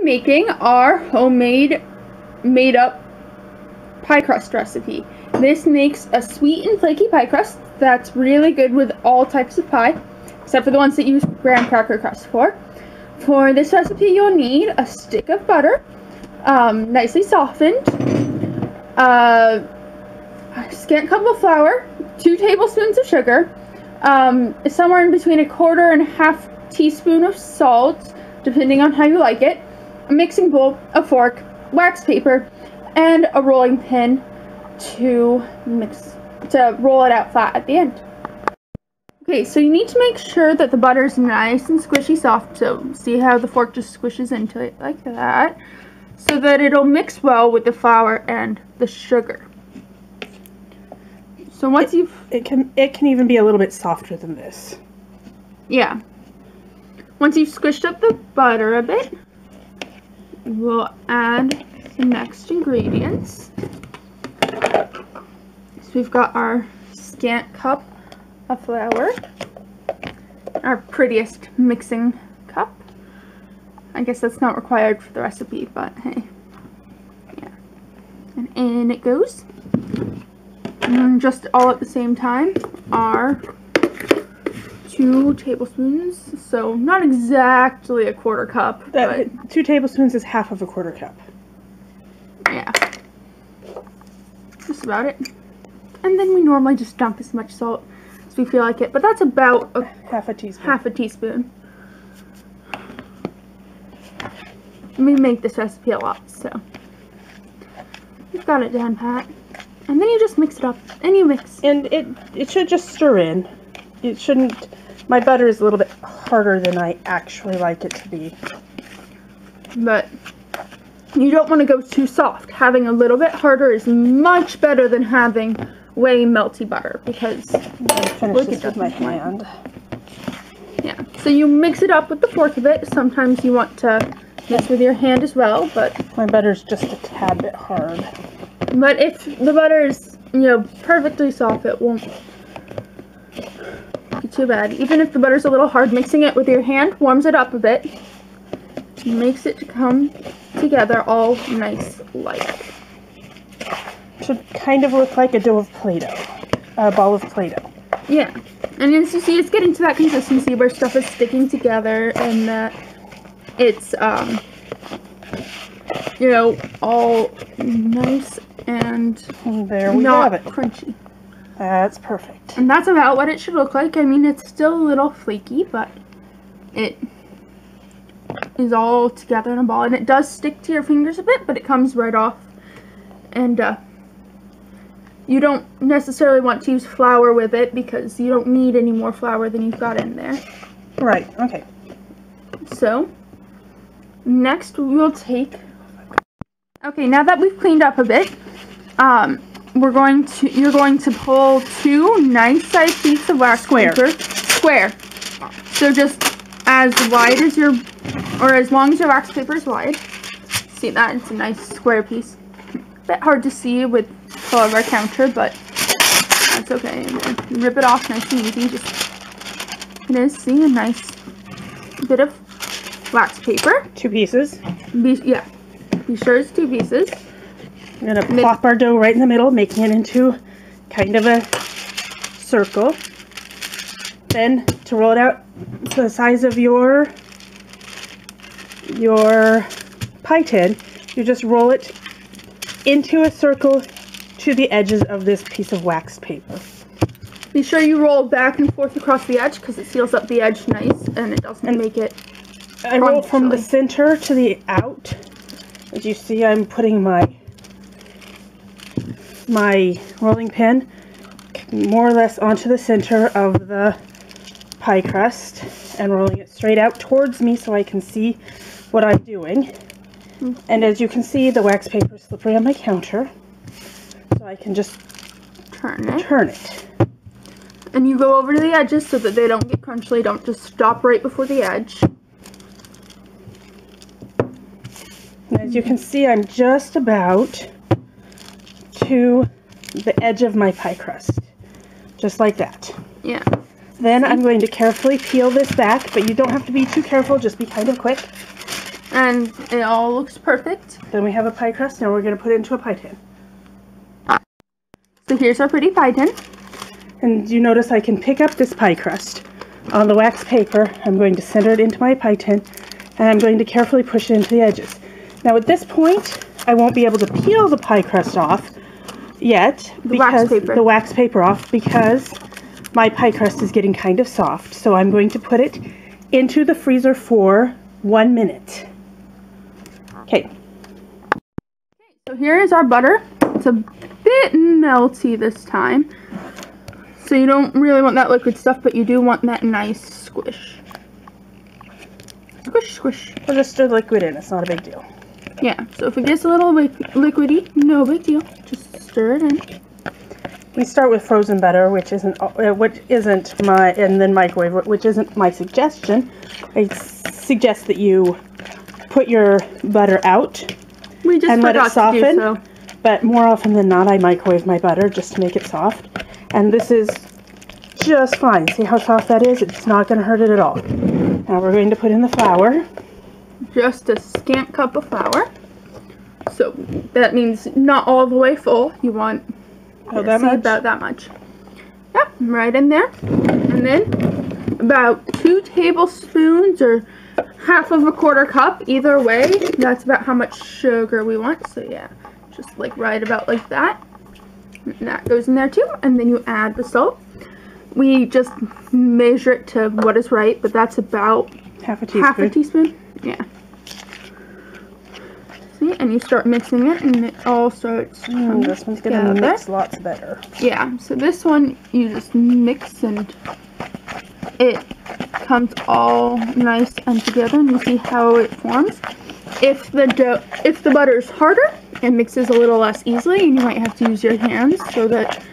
making our homemade made up pie crust recipe. This makes a sweet and flaky pie crust that's really good with all types of pie, except for the ones that you use graham cracker crust for. For this recipe, you'll need a stick of butter, nicely softened, a scant cup of flour, 2 tablespoons of sugar, somewhere in between 1/4 and 1/2 teaspoon of salt, depending on how you like it, a mixing bowl, a fork, wax paper, and a rolling pin to roll it out flat at the end. Okay, so you need to make sure that the butter is nice and squishy soft, so see how the fork just squishes into it like that, so that it'll mix well with the flour and the sugar. So once it can even be a little bit softer than this. Yeah. Once you've squished up the butter a bit, we'll add the next ingredients. So we've got our scant cup of flour, our prettiest mixing cup. I guess that's not required for the recipe, but hey. Yeah. And in it goes. And then just all at the same time are 2 tablespoons, so not exactly 1/4 cup. But 2 tablespoons is 1/2 of a 1/4 cup. Yeah. Just about it. And then we normally just dump as much salt as we feel like it, but that's about 1/2 teaspoon. 1/2 teaspoon. We make this recipe a lot, so we've got it down pat. And then you just mix it up, and you mix. And it should just stir in. It shouldn't. My butter is a little bit harder than I actually like it to be. But you don't want to go too soft. Having a little bit harder is much better than having way melty butter, because I finish this with my hand. Yeah. So you mix it up with the fork a bit. Sometimes you want to mix with your hand as well, but my butter's just a tad bit hard. But if the butter is, perfectly soft, it won't be too bad. Even if the butter's a little hard, mixing it with your hand warms it up a bit. Makes it come together all nice like. Should kind of look like a dough of Play-Doh. A ball of Play-Doh. Yeah. And as you see, it's getting to that consistency where stuff is sticking together and that it's, all nice and there we not have it. Crunchy. That's perfect. And that's about what it should look like. I mean, it's still a little flaky, but it is all together in a ball. And it does stick to your fingers a bit, but it comes right off. And you don't necessarily want to use flour with it because you don't need any more flour than you've got in there. Right, okay. So, next we'll take... Okay, now that we've cleaned up a bit, you're going to pull 2 nice sized sheets of wax paper. Square. So just as wide as as long as your wax paper is wide. See that? It's a nice square piece. A bit hard to see with the color of our counter, but that's okay. And rip it off nice and easy. It is, see, a nice bit of wax paper. 2 pieces. Be sure it's 2 pieces. We're going to plop our dough right in the middle, making it into kind of a circle. Then, to roll it out to the size of your pie tin, you just roll it into a circle to the edges of this piece of wax paper. Be sure you roll back and forth across the edge because it seals up the edge nice and it doesn't make it I roll from the center to the out. As you see, I'm putting my rolling pin more or less onto the center of the pie crust and rolling it straight out towards me so I can see what I'm doing. And as you can see, the wax paper is slippery on my counter, so I can just turn it. And you go over to the edges so that they don't get crunchy. Don't just stop right before the edge. And as you can see, I'm just about to the edge of my pie crust. Just like that. Yeah. Then I'm going to carefully peel this back, but you don't have to be too careful, just be kind of quick. And it all looks perfect. Then we have a pie crust. Now we're going to put it into a pie tin. So here's our pretty pie tin. And you notice I can pick up this pie crust on the wax paper. I'm going to center it into my pie tin, and I'm going to carefully push it into the edges. Now at this point, I won't be able to peel the pie crust off yet, the wax paper off, because my pie crust is getting kind of soft. So I'm going to put it into the freezer for 1 minute. Okay. So here is our butter. It's a bit melty this time. So you don't really want that liquid stuff, but you do want that nice squish. Squish, squish. We'll just stir the liquid in. It's not a big deal. Yeah, so if it gets a little liquidy, no big deal. Just stir it in. We start with frozen butter, which isn't my, and then microwave, which isn't my suggestion. I suggest that you put your butter out and let it soften. So. But more often than not, I microwave my butter just to make it soft. And this is just fine. See how soft that is? It's not going to hurt it at all. Now we're going to put in the flour. Just a scant cup of flour. So that means not all the way full. You want about that much. Yep, right in there. And then about 2 tablespoons or half of a quarter cup, either way. That's about how much sugar we want. So yeah, just like right about like that. And that goes in there too. And then you add the salt. We just measure it to what is right, but that's about half a teaspoon. Half a teaspoon. Yeah. See, and you start mixing it, and it all starts. This one's gonna mix lots better. Yeah. So this one you just mix, and it comes all nice and together, and you see how it forms. If the butter is harder, it mixes a little less easily, and you might have to use your hands so that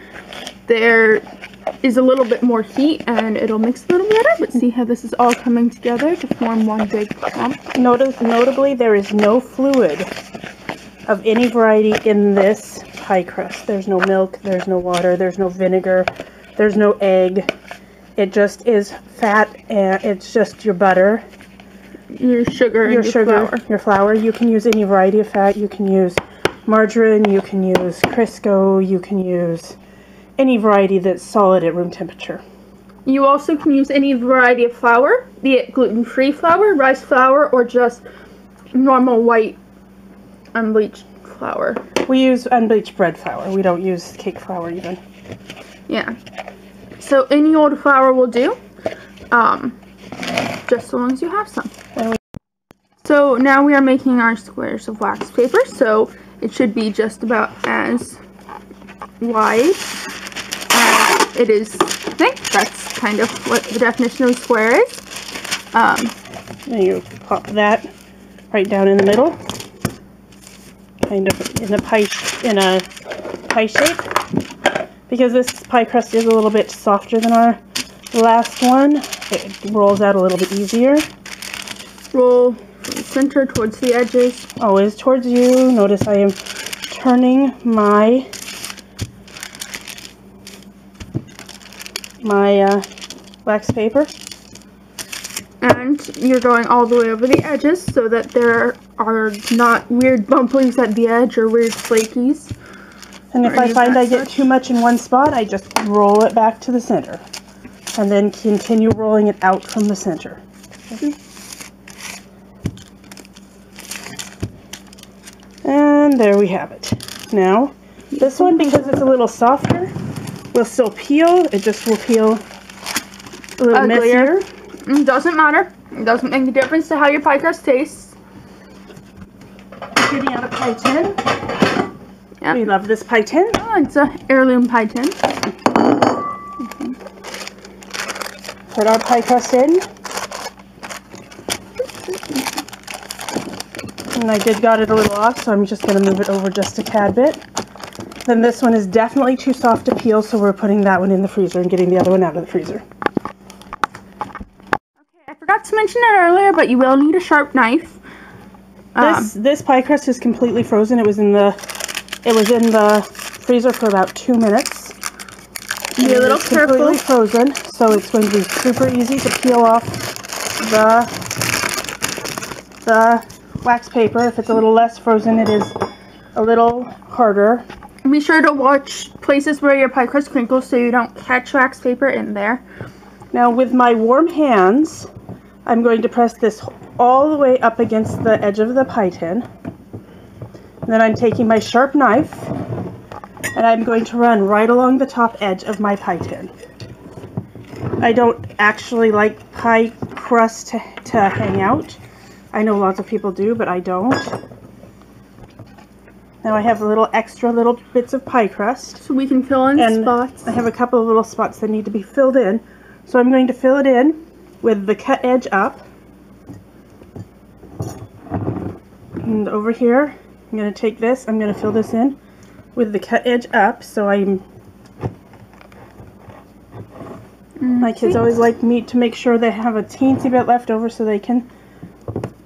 there is a little bit more heat and it'll mix a little better. But see how this is all coming together to form one big clump. Notably, there is no fluid of any variety in this pie crust. There's no milk, there's no water, there's no vinegar, there's no egg. It just is fat, and it's just your butter, your sugar, your flour. You can use any variety of fat. You can use margarine, you can use Crisco, you can use any variety that's solid at room temperature. You also can use any variety of flour, be it gluten-free flour, rice flour, or just normal white unbleached flour. We use unbleached bread flour. We don't use cake flour even. Yeah. So any old flour will do, just so long as you have some. So now we are making our squares of wax paper, so it should be just about as wide as it is thick. That's kind of what the definition of a square is. Then you pop that right down in the middle, kind of in a pie shape. Because this pie crust is a little bit softer than our last one, it rolls out a little bit easier. Roll from the center towards the edges. Always towards you. Notice I am turning my wax paper. And you're going all the way over the edges so that there are not weird bumplies at the edge or weird flakies. And if I find I get too much in one spot, I just roll it back to the center. And then continue rolling it out from the center. And there we have it. Now, this one, because it's a little softer, will still peel. It just will peel a little messier. It doesn't matter. It doesn't make a difference to how your pie crust tastes. Getting out a pie tin. Yep. We love this pie tin. Oh, it's an heirloom pie tin. Put our pie crust in. And I got it a little off, so I'm just going to move it over just a tad bit. Then this one is definitely too soft to peel, so we're putting that one in the freezer and getting the other one out of the freezer. Okay, I forgot to mention it earlier, but you will need a sharp knife. This pie crust is completely frozen. It was in the freezer for about 2 minutes. Be a little careful. Completely frozen, so it's going to be super easy to peel off the wax paper. If it's a little less frozen, it is a little harder. Be sure to watch places where your pie crust crinkles so you don't catch wax paper in there. Now with my warm hands, I'm going to press this all the way up against the edge of the pie tin. And then I'm taking my sharp knife and I'm going to run right along the top edge of my pie tin. I don't actually like pie crust to hang out. I know lots of people do, but I don't. Now I have extra little bits of pie crust. So we can fill in spots. I have a couple of little spots that need to be filled in. So I'm going to fill it in with the cut edge up. And over here, I'm going to take this, I'm going to fill this in with the cut edge up. So my kids always like me to make sure they have a teensy bit left over so they can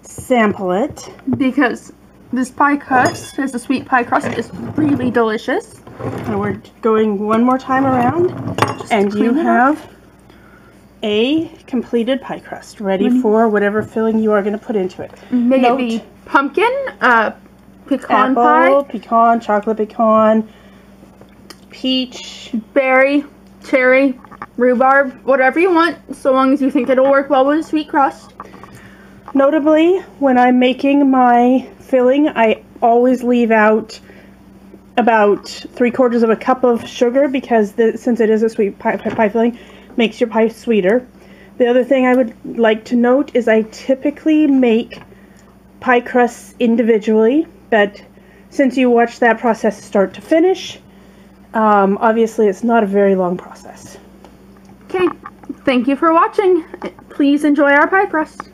sample it. Because this pie crust, as a sweet pie crust, is really delicious. And we're going one more time around, and you have a completed pie crust ready for whatever filling you are going to put into it. May it be pumpkin, pecan apple, pie, pecan, chocolate pecan, peach, berry, cherry, rhubarb, whatever you want, so long as you think it'll work well with a sweet crust. Notably, when I'm making my filling, I always leave out about 3/4 cup of sugar because since it is a sweet pie filling, makes your pie sweeter. The other thing I would like to note is I typically make pie crusts individually, but since you watch that process start to finish, obviously it's not a very long process. Okay, thank you for watching. Please enjoy our pie crust.